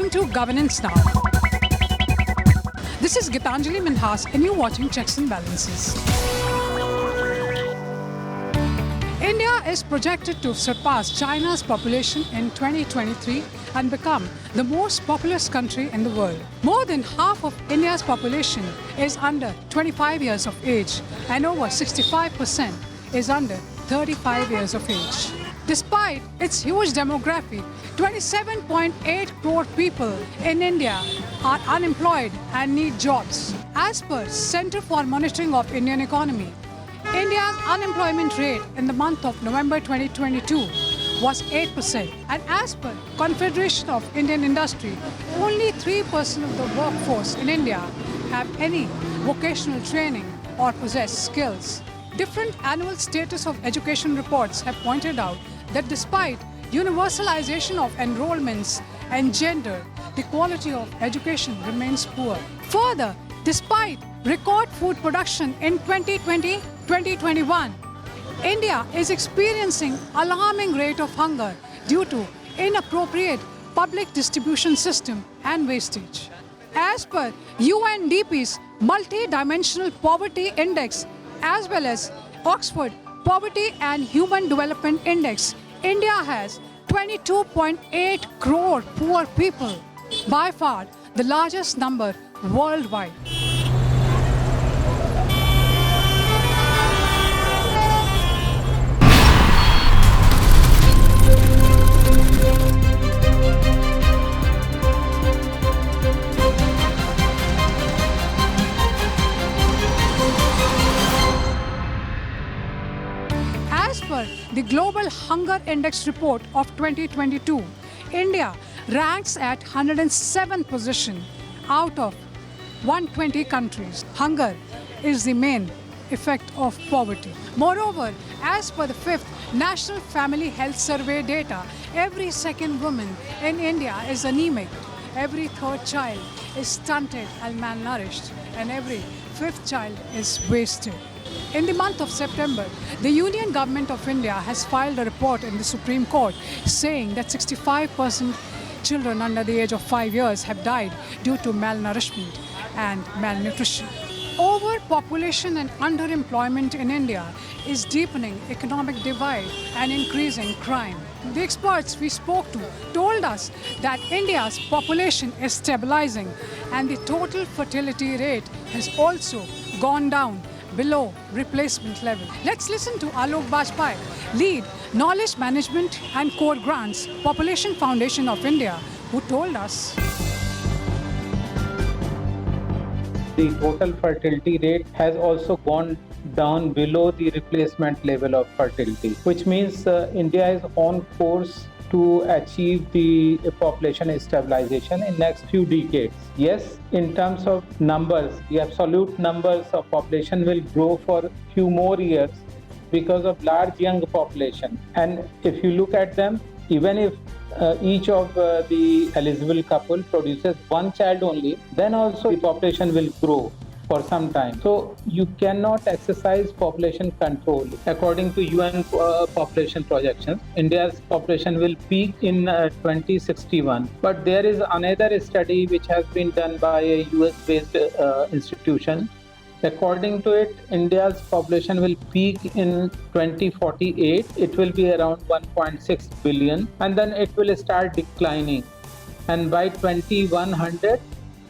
Welcome to Governance Now. This is Gitanjali Minhas and you're watching Checks and Balances. India is projected to surpass China's population in 2023 and become the most populous country in the world. More than half of India's population is under 25 years of age and over 65% is under 35 years of age. Despite its huge demography, 27.8 crore people in India are unemployed and need jobs. As per Center for Monitoring of Indian Economy, India's unemployment rate in the month of November 2022 was 8%. And as per Confederation of Indian Industry, only 3% of the workforce in India have any vocational training or possess skills. Different annual status of education reports have pointed out that despite universalization of enrollments and gender, the quality of education remains poor. Further, despite record food production in 2020-2021, India is experiencing alarming rate of hunger due to inappropriate public distribution system and wastage. As per UNDP's multi-dimensional poverty index as well as Oxford Poverty and Human Development Index, India has 22.8 crore poor people, by far the largest number worldwide. As per the Global Hunger Index report of 2022, India ranks at 107th position out of 120 countries. Hunger is the main effect of poverty. Moreover, as per the 5th National Family Health Survey data, every second woman in India is anemic, every third child is stunted and malnourished, and every fifth child is wasted. In the month of September, the Union Government of India has filed a report in the Supreme Court saying that 65% children under the age of 5 years have died due to malnourishment and malnutrition. Overpopulation and underemployment in India is deepening economic divide and increasing crime. The experts we spoke to told us that India's population is stabilizing and the total fertility rate has also gone down below replacement level. Let's listen to Alok Vajpeyi, lead Knowledge Management and Core Grants, Population Foundation of India, who told us. The total fertility rate has also gone down below the replacement level of fertility, which means India is on course to achieve the population stabilization in next few decades. Yes, in terms of numbers, the absolute numbers of population will grow for few more years because of large young population. And if you look at them, even if each of the eligible couple produces one child only, then also the population will grow for some time. So you cannot exercise population control. According to UN population projections, India's population will peak in 2061. But there is another study which has been done by a US-based institution. According to it, India's population will peak in 2048. It will be around 1.6 billion and then it will start declining. And by 2100,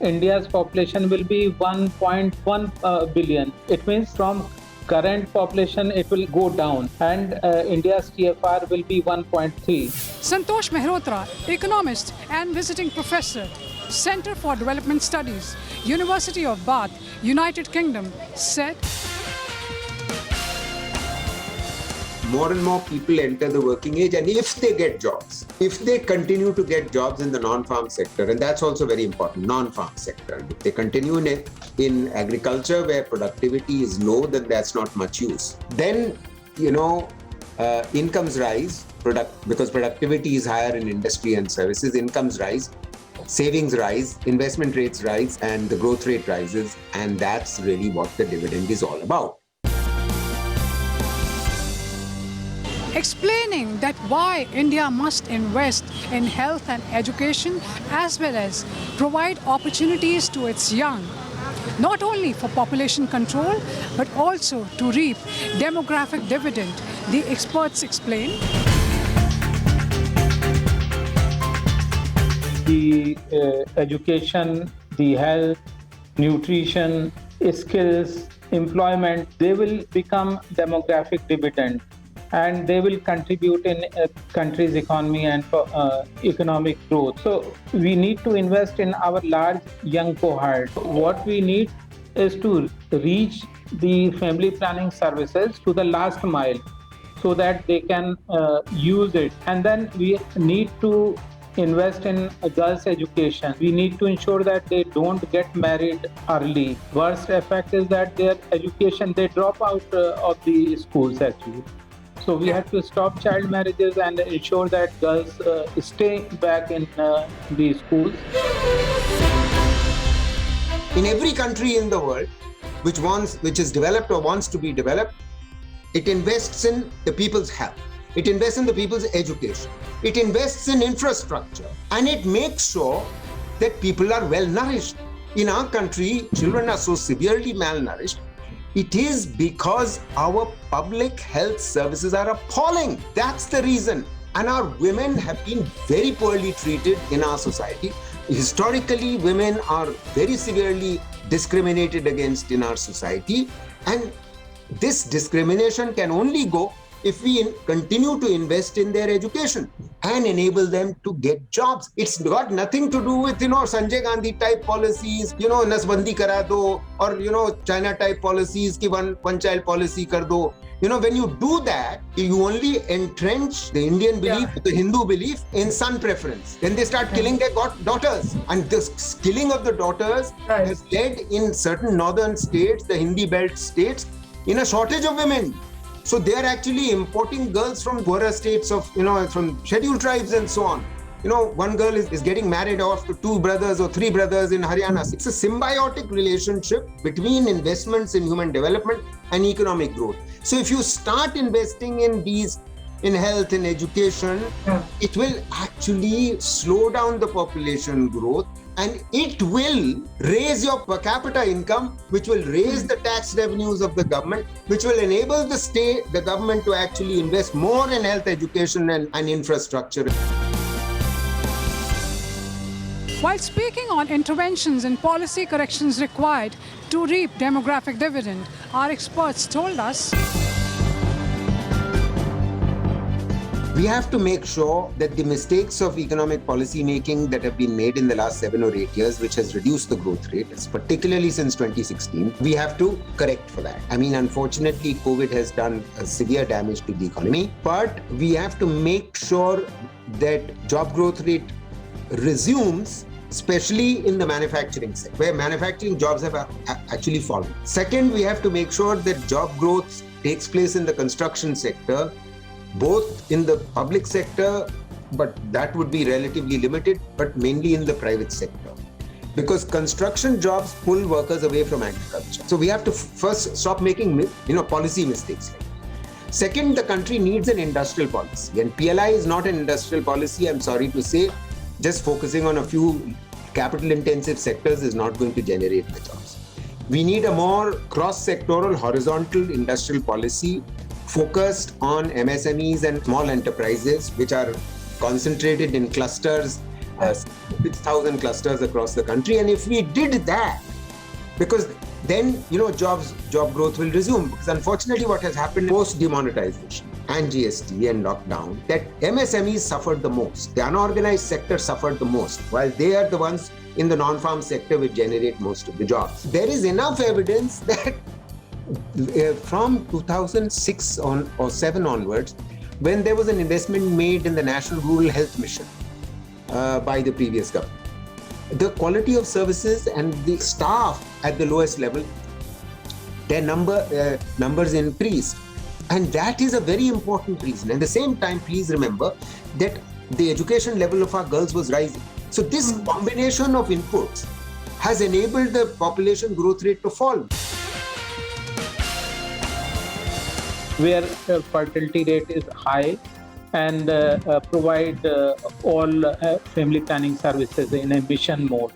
India's population will be 1.1 billion. It means from current population, it will go down and India's TFR will be 1.3. Santosh Mehrotra, economist and visiting professor, Center for Development Studies, University of Bath, United Kingdom, said, more and more people enter the working age, and if they get jobs, if they continue to get jobs in the non-farm sector, and that's also very important, non-farm sector, if they continue in agriculture where productivity is low, then that's not much use. Then, incomes rise, because productivity is higher in industry and services, incomes rise, savings rise, investment rates rise, and the growth rate rises, and that's really what the dividend is all about. explaining that why India must invest in health and education as well as provide opportunities to its young, not only for population control but also to reap demographic dividend, the experts explain. The education, the health, nutrition, skills, employment, they will become demographic dividend and they will contribute in a country's economy and economic growth. So we need to invest in our large young cohort. What we need is to reach the family planning services to the last mile so that they can use it. And then we need to invest in girls' education. We need to ensure that they don't get married early. Worst effect is that their education, they drop out of the schools actually. So we have to stop child marriages and ensure that girls stay back in the schools. In every country in the world which is developed or wants to be developed, it invests in the people's health. It invests in the people's education. It invests in infrastructure. And it makes sure that people are well nourished. In our country, children are so severely malnourished. It is because our public health services are appalling. That's the reason. And our women have been very poorly treated in our society. Historically, women are very severely discriminated against in our society. And this discrimination can only go if we continue to invest in their education and enable them to get jobs. It's got nothing to do with, Sanjay Gandhi type policies, Nasbandi kara do, or, China type policies, ki one child policy kar do. When you do that, you only entrench the Indian belief, the Hindu belief in son preference. Then they start killing their daughters. And this killing of the daughters has led in certain northern states, the Hindi belt states, in a shortage of women. So they are actually importing girls from poorer states of, from scheduled tribes and so on. One girl is getting married off to 2 brothers or 3 brothers in Haryana. It's a symbiotic relationship between investments in human development and economic growth. So if you start investing in health and education, it will actually slow down the population growth and it will raise your per capita income, which will raise the tax revenues of the government, which will enable the government to actually invest more in health, education and infrastructure. While speaking on interventions and policy corrections required to reap demographic dividend, our experts told us, we have to make sure that the mistakes of economic policy making that have been made in the last 7 or 8 years, which has reduced the growth rate, particularly since 2016, we have to correct for that. I mean, unfortunately, COVID has done severe damage to the economy, but we have to make sure that job growth rate resumes, especially in the manufacturing sector, where manufacturing jobs have actually fallen. Second, we have to make sure that job growth takes place in the construction sector, both in the public sector, but that would be relatively limited, but mainly in the private sector. Because construction jobs pull workers away from agriculture. So we have to first stop making, policy mistakes. Second, the country needs an industrial policy. And PLI is not an industrial policy, I'm sorry to say. Just focusing on a few capital-intensive sectors is not going to generate the jobs. We need a more cross-sectoral, horizontal industrial policy focused on MSMEs and small enterprises, which are concentrated in clusters, 6,000 clusters across the country. And if we did that, because then, job growth will resume. Because unfortunately, what has happened post-demonetization and GST and lockdown, that MSMEs suffered the most. The unorganized sector suffered the most, while they are the ones in the non-farm sector which generate most of the jobs. There is enough evidence that from 2006 or 7 onwards, when there was an investment made in the National Rural Health Mission by the previous government, the quality of services and the staff at the lowest level, their numbers increased. And that is a very important reason. At the same time, please remember that the education level of our girls was rising. So this combination of inputs has enabled the population growth rate to fall. where fertility rate is high and provide all family planning services in a mission mode.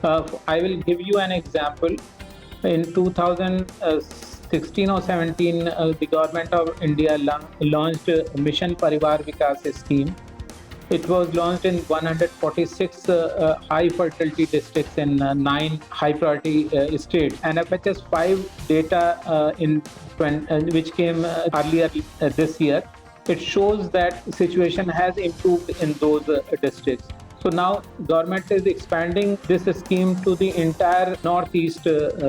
I will give you an example. In 2016 or 17, the government of India launched Mission Parivar Vikas scheme. It was launched in 146 high fertility districts in 9 high priority states. And FHS 5 data which came earlier this year, it shows that situation has improved in those districts. So now government is expanding this scheme to the entire northeast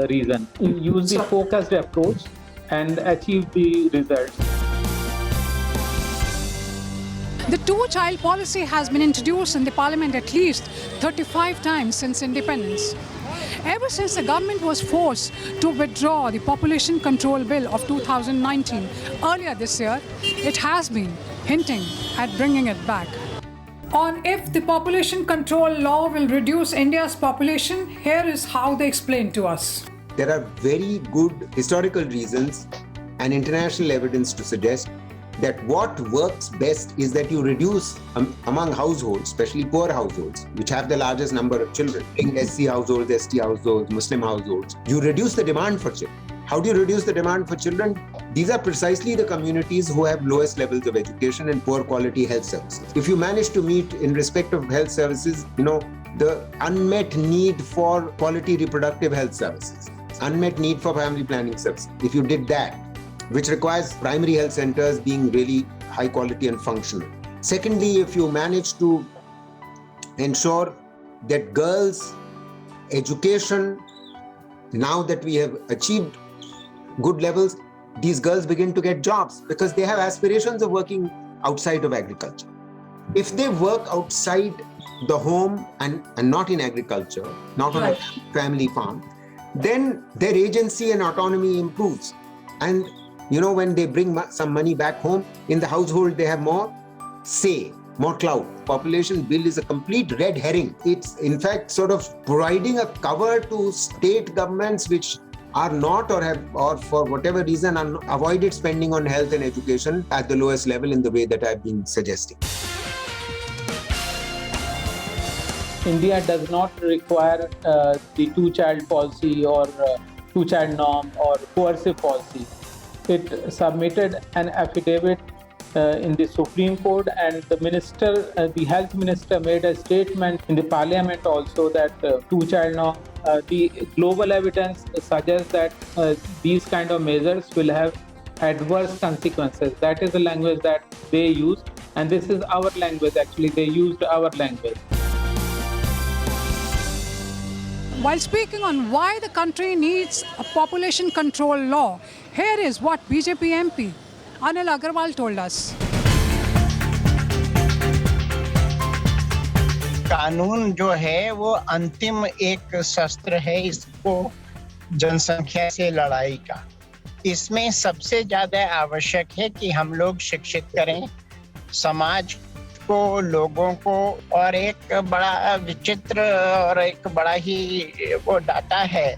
region. Use the focused approach and achieve the results. The two-child policy has been introduced in the parliament at least 35 times since independence. Ever since the government was forced to withdraw the population control bill of 2019 earlier this year, it has been hinting at bringing it back. On if the population control law will reduce India's population, here is how they explain to us. There are very good historical reasons and international evidence to suggest that what works best is that you reduce among households, especially poor households, which have the largest number of children, SC households, ST households, Muslim households, you reduce the demand for children. How do you reduce the demand for children? These are precisely the communities who have lowest levels of education and poor quality health services. If you manage to meet in respect of health services, the unmet need for quality reproductive health services, unmet need for family planning services, if you did that, which requires primary health centers being really high quality and functional. Secondly, if you manage to ensure that girls' education, now that we have achieved good levels, these girls begin to get jobs because they have aspirations of working outside of agriculture. If they work outside the home and not in agriculture, not on a family farm, then their agency and autonomy improves. And when they bring some money back home, in the household, they have more say, more clout. Population bill is a complete red herring. It's in fact sort of providing a cover to state governments which are not or for whatever reason avoided spending on health and education at the lowest level in the way that I've been suggesting. India does not require the two-child policy or two-child norm or coercive policy. It submitted an affidavit in the Supreme Court, and the health minister made a statement in the parliament also that two-child norm, the global evidence suggests that these kind of measures will have adverse consequences. That is the language that they use, and this is our language. Actually, they used our language. While speaking on why the country needs a population control law, here is what BJP MP Anil Agarwal told us. कानून जो है वो अंतिम एक शस्त्र है इसको जनसंख्या से लड़ाई का। इसमें सबसे ज्यादा आवश्यक है कि हम लोग शिक्षित करें समाज को, लोगों को। और एक बड़ा विचित्र और एक बड़ा ही वो डाटा है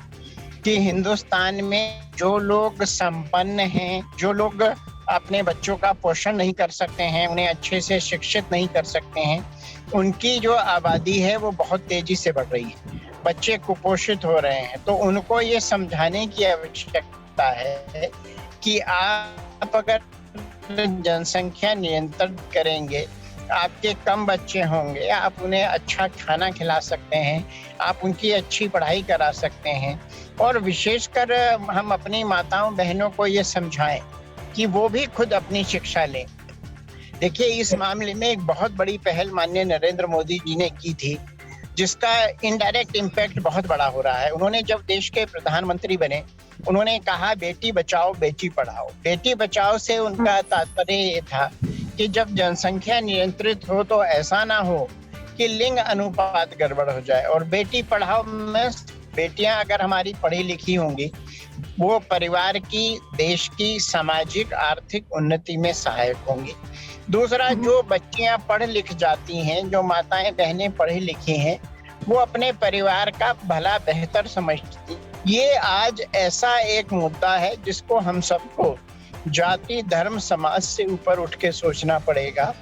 कि हिंदुस्तान में जो लोग संपन्न हैं, जो लोग अपने बच्चों का पोषण नहीं कर सकते हैं, उन्हें अच्छे से शिक्षित नहीं कर सकते हैं, उनकी जो आबादी है वो बहुत तेजी से बढ़ रही है। बच्चे कुपोषित हो रहे हैं। तो उनको ये समझाने की आवश्यकता है कि आप अगर जनसंख्या नियंत्रण करेंगे, आपके कम बच्चे होंगे, आप उन्हें अच्छा खाना खिला सकते हैं, आप उनकी अच्छी पढ़ाई करा सकते हैं। और विशेषकर हम अपनी माताओं बहनों को ये समझाएं कि वो भी खुद अपनी शिक्षा लें। देखिए, इस मामले में एक बहुत बड़ी पहल माननीय नरेंद्र मोदी जी ने की थी, जिसका इनडायरेक्ट इम्पैक्ट बहुत बड़ा हो रहा है। उन्होंने जब देश के प्रधानमंत्री बने, उन्होंने कहा बेटी बचाओ बेटी पढ़ाओ। बेटी बचाओ से उनका तात्पर्य ये था कि जब जनसंख्या नियंत्रित हो तो ऐसा ना हो कि लिंग अनुपात गड़बड़ हो जाए। और बेटी पढ़ाओ में बेटियां अगर हमारी पढ़ी लिखी होंगी, वो परिवार की, देश की सामाजिक आर्थिक उन्नति में सहायक होंगी। दूसरा, जो बच्चियां पढ़ लिख जाती हैं, जो माताएं बहनें पढ़ी लिखी हैं, वो अपने परिवार का भला बेहतर समझती। ये आज ऐसा एक मुद्दा है जिसको हम सबको जाति धर्म समाज से ऊपर उठ के सोचना पड़ेगा।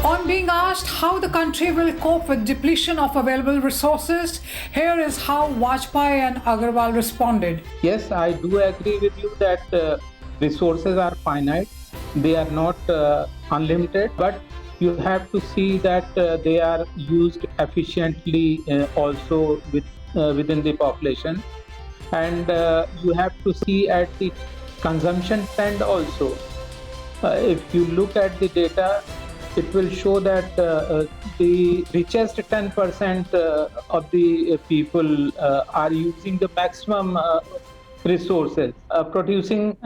On being asked how the country will cope with depletion of available resources, here is how Vajpeyi and Agarwal responded. Yes, I do agree with you that resources are finite. They are not unlimited, but you have to see that they are used efficiently also within the population. And you have to see at the consumption trend also. If you look at the data, it will show that the richest 10% of the people are using the maximum resources, producing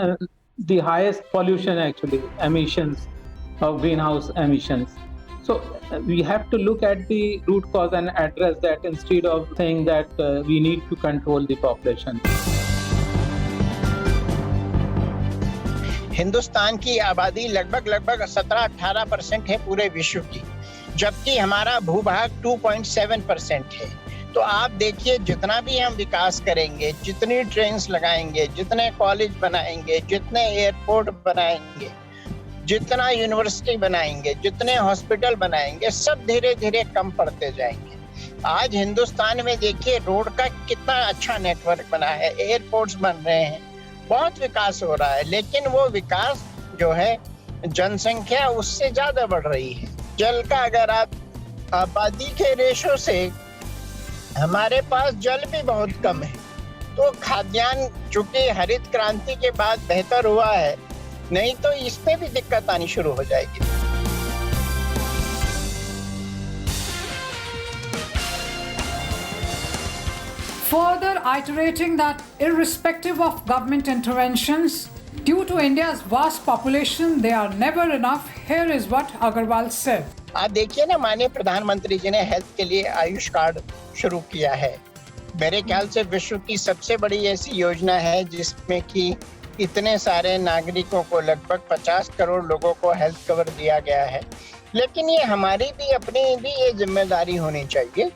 the highest pollution actually, emissions of greenhouse emissions. So we have to look at the root cause and address that instead of saying that we need to control the population. Hindustan की आबादी लगभग 17-18% है पूरे विश्व की, जबकि हमारा भूभाग 2.7% है। तो आप देखिए, जितना भी हम विकास करेंगे, जितनी ट्रेन्स लगाएंगे, जितने कॉलेज बनाएंगे, जितने एयरपोर्ट बनाएंगे, जितना यूनिवर्सिटी बनाएंगे, जितने हॉस्पिटल बनाएंगे, सब धीरे धीरे कम पड़ते जाएंगे। आज हिंदुस्तान में देखिए रोड का कितना अच्छा नेटवर्क बना है, एयरपोर्ट्स बन रहे हैं, बहुत विकास हो रहा है, लेकिन वो विकास जो है जनसंख्या उससे ज्यादा बढ़ रही है। जल का अगर आप आबादी के रेशो से हमारे पास जल भी बहुत कम है, तो खाद्यान्न चूंकि हरित क्रांति के बाद बेहतर हुआ है, नहीं तो इसमें भी दिक्कत आनी शुरू हो जाएगी। Further iterating that irrespective of government interventions, due to India's vast population, they are never enough. Here is what Agarwal said. आप देखिए ना, माननीय प्रधानमंत्री जी ने हेल्थ के लिए आयुष कार्ड शुरू किया है। मेरे ख्याल से विश्व की सबसे बड़ी ऐसी योजना है जिसमें कि इतने सारे नागरिकों को, लगभग 50 करोड़ लोगों को हेल्थ कवर दिया गया है। लेकिन ये हमारी भी अपनी भी ये जिम्मेदारी होनी चाहिए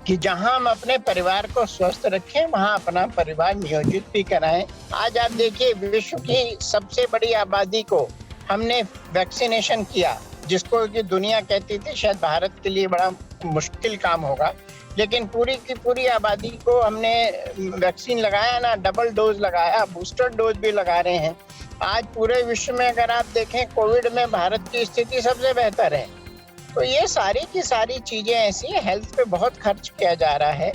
कि जहां हम अपने परिवार को स्वस्थ रखें, वहां अपना परिवार नियोजित भी कराएं। आज आप देखिए, विश्व की सबसे बड़ी आबादी को हमने वैक्सीनेशन किया, जिसको कि दुनिया कहती थी शायद भारत के लिए बड़ा मुश्किल काम होगा, लेकिन पूरी की पूरी आबादी को हमने वैक्सीन लगाया ना, डबल डोज लगाया, बूस्टर डोज भी लगा रहे हैं। आज पूरे विश्व में अगर आप देखें, कोविड में भारत की स्थिति सबसे बेहतर है। तो ये सारी की सारी चीजें ऐसी हैं, हेल्थ पे बहुत खर्च किया जा रहा है,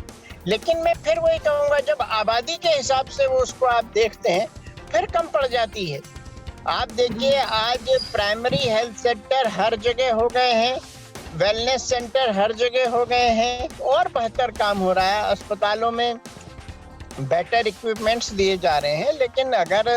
लेकिन मैं फिर वही कहूँगा, जब आबादी के हिसाब से वो उसको आप देखते हैं, फिर कम पड़ जाती है। आप देखिए, आज प्राइमरी हेल्थ सेंटर हर जगह हो गए हैं, वेलनेस सेंटर हर जगह हो गए हैं, और बेहतर काम हो रहा है। अस्पतालों में बेटर इक्विपमेंट्स दिए जा रहे हैं, लेकिन अगर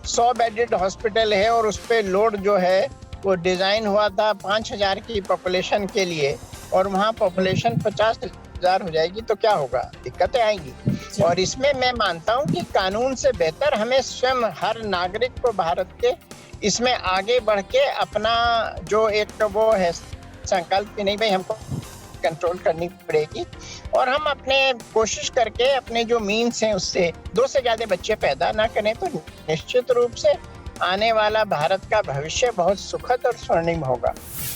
100 बेडेड हॉस्पिटल है और उस पर लोड जो है वो डिज़ाइन हुआ था 5000 की पॉपुलेशन के लिए, और वहाँ पॉपुलेशन 50,000 हो जाएगी, तो क्या होगा? दिक्कतें आएंगी। और इसमें मैं मानता हूँ कि कानून से बेहतर हमें स्वयं हर नागरिक को भारत के इसमें आगे बढ़ के अपना जो एक वो है संकल्प कि नहीं भाई हमको कंट्रोल करनी पड़ेगी, और हम अपने कोशिश करके अपने जो मीन्स हैं उससे 2 से ज़्यादा बच्चे पैदा ना करें, तो निश्चित रूप से आने वाला भारत का भविष्य बहुत सुखद और स्वर्णिम होगा।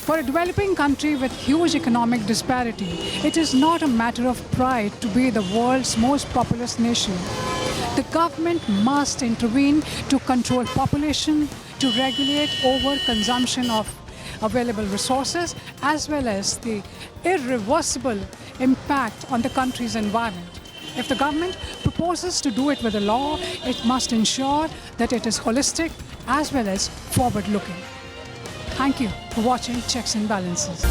For a developing country with huge economic disparity, it is not a matter of pride to be the world's most populous nation. The government must intervene to control population, to regulate overconsumption of available resources, as well as the irreversible impact on the country's environment. If the government proposes to do it with a law, it must ensure that it is holistic as well as forward-looking. Thank you for watching Checks and Balances.